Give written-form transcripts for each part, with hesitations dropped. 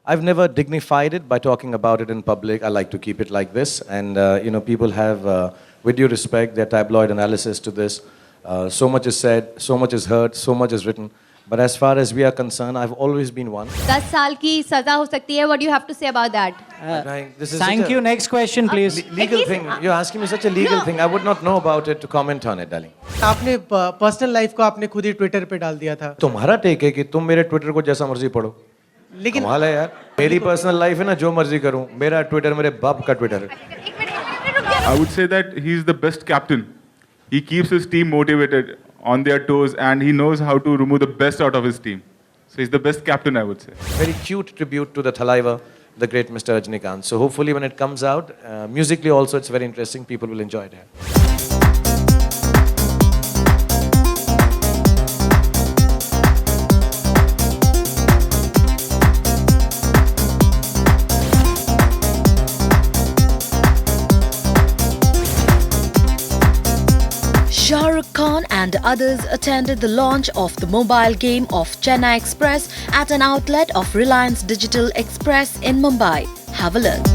I've never dignified it by talking about it in public. I like to keep it like this. And, people have, with due respect, their tabloid analysis to this. So much is said, so much is heard, so much is written. But as far as we are concerned, I've always been one. 10 साल की सजा हो सकती है. What do you have to say about that? This is Thank such a you. Next question, please. legal thing. You're asking me such a legal thing. I would not know about it to comment on it, darling. आपने personal life को आपने खुद ही Twitter पे डाल दिया था, तुम्हारा take है कि तुम मेरे ट्विटर को जैसा मर्जी पढ़ो. लेकिन कमाल है यार. मेरी पर्सनल लाइफ है ना, जो मर्जी करूं. मेरा ट्विटर मेरे बाप का ट्विटर है. I would say that he's the best captain. He keeps his team motivated, on their toes, and he knows how to remove the best out of his team. So he's the best captain, I would say. Very cute tribute to the Thalaiva, the great Mr. Rajnikant. So hopefully when it comes out, musically also it's very interesting. People will enjoy it. Shah Rukh Khan and others attended the launch of the mobile game of Chennai Express at an outlet of Reliance Digital Express in Mumbai. Have a look.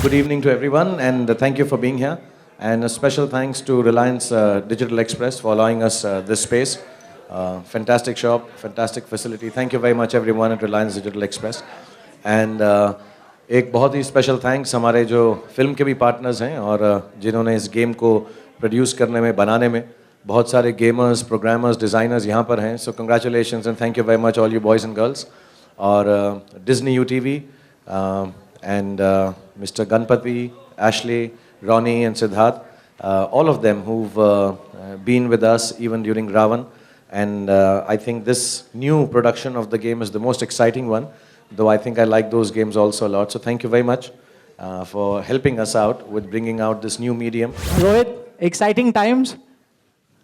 Good evening to everyone, and thank you for being here. And a special thanks to Reliance Digital Express for allowing us this space. Fantastic shop, fantastic facility. Thank you very much everyone at Reliance Digital Express. And एक बहुत ही special thanks हमारे जो film के भी partners हैं और जिन्होंने इस गेम को प्रोड्यूस करने में, बनाने में, बहुत सारे गेमर्स, प्रोग्रामर्स, डिज़ाइनर्स यहाँ पर हैं. सो congratulations and thank you very much all you boys and girls. और Disney UTV and Mr. Ganpati, Ashley, Ronnie and Siddharth, all of them who've been with us even during Ravan. And I think this new production of the game is the most exciting one. Though I think I like those games also a lot. So thank you very much for helping us out with bringing out this new medium. Rohit, exciting times.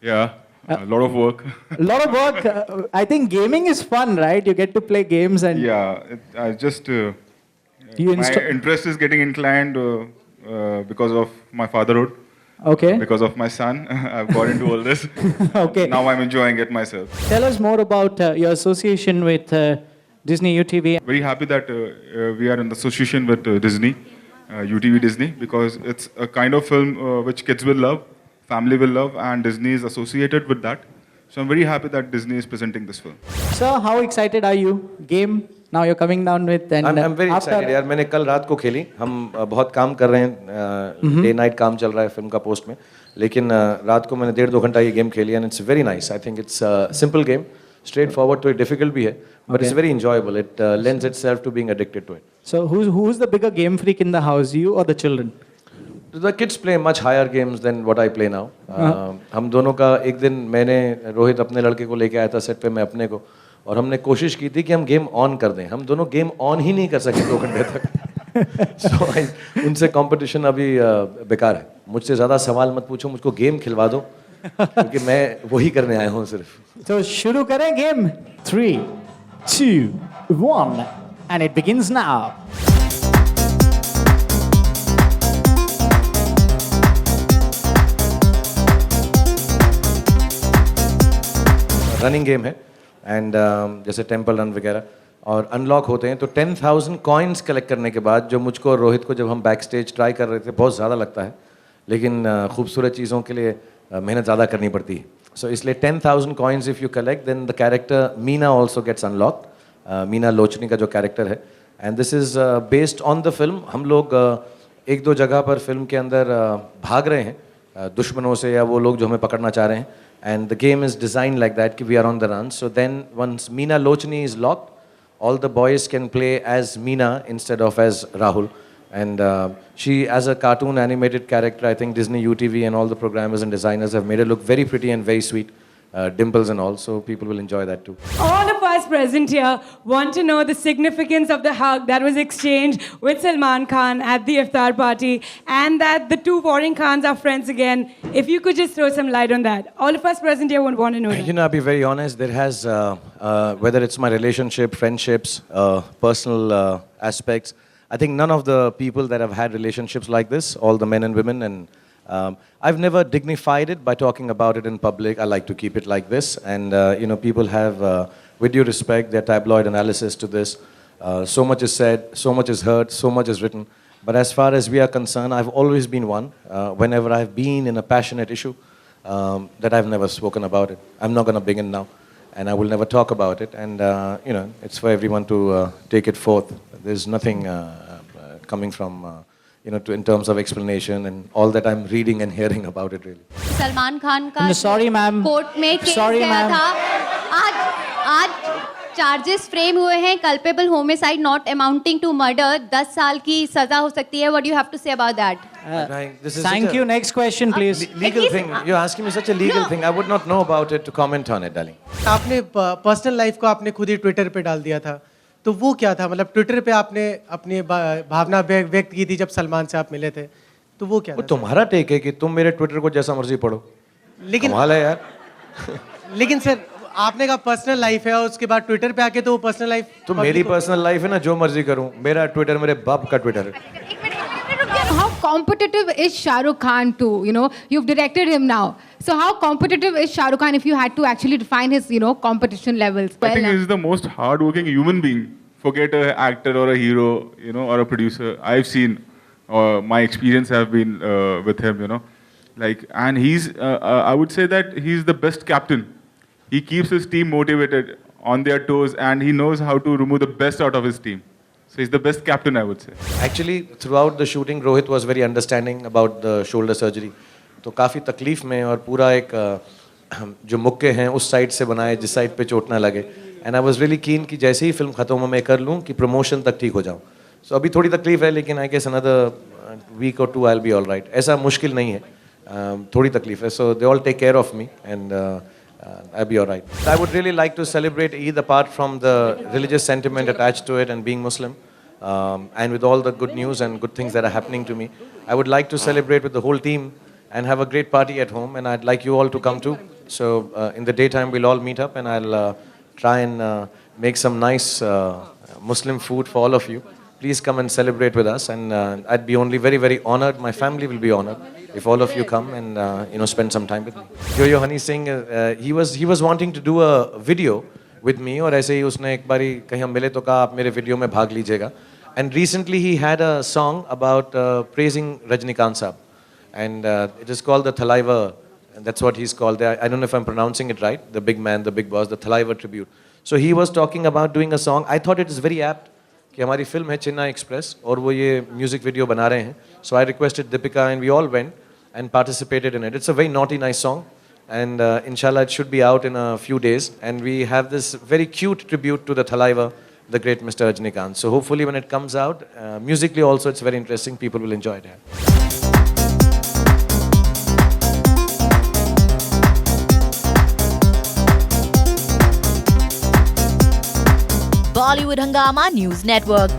Yeah, a lot of work. A lot of work. I think gaming is fun, right? You get to play games and Yeah, I just you my interest is getting inclined because of my fatherhood, Okay. because of my son. I've got into all this. Okay. Now I'm enjoying it myself. Tell us more about your association with Disney UTV. Very happy that we are in the association with Disney, UTV Disney, because it's a kind of film which kids will love, family will love, and Disney is associated with that. So I'm very happy that Disney is presenting this film. Sir, how excited are you? Game now you're coming down with and I'm very excited यार. मैंने कल रात को खेली. हम बहुत काम कर रहे हैं. डे नाइट काम चल रहा है फिल्म का पोस्ट में. लेकिन रात को मैंने 1.5-2 घंटा ये गेम खेली and it's very nice. I think it's a simple game. Straightforward to it, difficult भी है, but it's very enjoyable. It lends itself to being addicted to it. So who's the bigger game freak in the house, you or the children? The kids play much higher games than what I play now. हम दोनों का एक दिन मैंने रोहित अपने लड़के को लेके आया था सेट पे, मैं अपने को, और हमने कोशिश की थी कि हम गेम ऑन कर दें. हम दोनों गेम ऑन ही नहीं कर सके 2 घंटे तक. So उनसे कंपटीशन अभी बेकार है. मुझसे ज़्यादा सवाल मत पूछो, मुझको गेम खिलवा दो क्योंकि मैं वही करने आया हूँ सिर्फ. So शुरू करें game. 3, 2, 1 and it begins now. Running game है एंड जैसे टेम्पल रन वगैरह, और अनलॉक होते हैं तो 10,000 कॉइन्स कलेक्ट करने के बाद, जो मुझको और रोहित को जब हम बैक स्टेज ट्राई कर रहे थे बहुत ज़्यादा लगता है, लेकिन खूबसूरत चीज़ों के लिए मेहनत ज़्यादा करनी पड़ती है. सो इसलिए 10,000 coins if you collect then the character Meena also gets unlocked. Meena Lochani का जो कैरेक्टर है, and this is based on the film. हम लोग 1-2 जगह पर फिल्म के अंदर भाग रहे हैं दुश्मनों से या वो लोग जो हमें पकड़ना चाह रहे हैं. And the game is designed like that, कि we are on the run. So then once Meena Lochni is locked, all the boys can play as Meena instead of as Rahul. And she, as a cartoon animated character, I think Disney UTV and all the programmers and designers have made her look very pretty and very sweet. Dimples and all, so people will enjoy that too. All of us present here want to know the significance of the hug that was exchanged with Salman Khan at the iftar party, and that the two warring Khans are friends again. If you could just throw some light on that. All of us present here would want to know that. You know, I'll be very honest, there has, whether it's my relationship, friendships, personal aspects, I think none of the people that have had relationships like this, all the men and women, and I've never dignified it by talking about it in public. I like to keep it like this. And, people have, with due respect, their tabloid analysis to this. So much is said, so much is heard, so much is written. But as far as we are concerned, I've always been one, whenever I've been in a passionate issue, that I've never spoken about it. I'm not going to begin now. And I will never talk about it. And, it's for everyone to take it forth. There's nothing coming from, in terms of explanation and all that I'm reading and hearing about it, really. Salman Khan का No, sorry, ma'am. Court में case Sorry, गया ma'am. था आज charges frame हुए हैं culpable homicide not amounting to murder 10 साल की सजा हो सकती है what you have to say about that This is Thank such a you. Next question, please. legal least- thing. You're asking me such a legal No. thing. I would not know about it to comment on it, darling. आपने personal life को आपने खुद ही Twitter पे डाल दिया था तो वो क्या था मतलब ट्विटर पे आपने अपनी भावना व्यक्त की थी जब सलमान से आप मिले थे तो वो क्या वो था तुम्हारा टेक है कि तुम मेरे ट्विटर को जैसा मर्जी पढ़ो. लेकिन कमाल है यार. लेकिन सर आपने कहा पर्सनल लाइफ है और उसके बाद ट्विटर पे आके तो वो पर्सनल लाइफ तो मेरी पर्सनल लाइफ है ना, जो मर्जी करूं. मेरा ट्विटर मेरे बाप का ट्विटर है. How competitive is Shah Rukh Khan too? You've directed him now. So how competitive is Shah Rukh Khan if you had to actually define his, competition levels? I think he's the most hardworking human being. Forget an actor or a hero, or a producer. I've seen, my experience have been with him, and he's, I would say that he's the best captain. He keeps his team motivated, on their toes, and he knows how to remove the best out of his team. So he's the best captain, I would say. Actually, throughout the shooting, Rohit was very understanding about the shoulder surgery. तो काफ़ी तकलीफ में और पूरा एक जो मुक्के हैं उस साइड से बनाए जिस साइड पे चोट ना लगे. एंड आई वाज रियली कीन कि जैसे ही फिल्म खत्म हो मैं कर लूँ कि प्रमोशन तक ठीक हो जाऊँ. सो अभी थोड़ी तकलीफ है लेकिन I guess another week or 2 I will be all right. ऐसा मुश्किल नहीं है, थोड़ी तकलीफ है. So they all take care of me and I'll be all right. I would really like to celebrate Eid apart from the religious sentiment attached to it and being Muslim, and with all the good news and good things that are happening to me. I would like to celebrate with the whole team and have a great party at home, and I'd like you all to come too. So in the daytime we'll all meet up and I'll try and make some nice Muslim food for all of you. Please come and celebrate with us, and I'd be only very, very honored. My family will be honored if all of you come and spend some time with me. Yo Honey Singh, he was wanting to do a video with me, और ऐसे ही उसने एक बारी कहीं हम मिले तो कहा आप मेरे वीडियो में भाग लीजिएगा. And recently he had a song about praising Rajnikant Saab, and it is called the Thalaiva, and that's what he's called. I don't know if I'm pronouncing it right. The big man, the big boss, the Thalaiva tribute. So he was talking about doing a song. I thought it is very apt कि हमारी film है Chennai express और वो ये music video बना रहे हैं. So I requested Deepika and we all went and participated in it. It's a very naughty nice song and inshallah it should be out in a few days, and we have this very cute tribute to the Thalaiva, the great Mr. Rajnikant. So hopefully when it comes out, musically also it's very interesting, people will enjoy it. Bollywood Hungama News Network.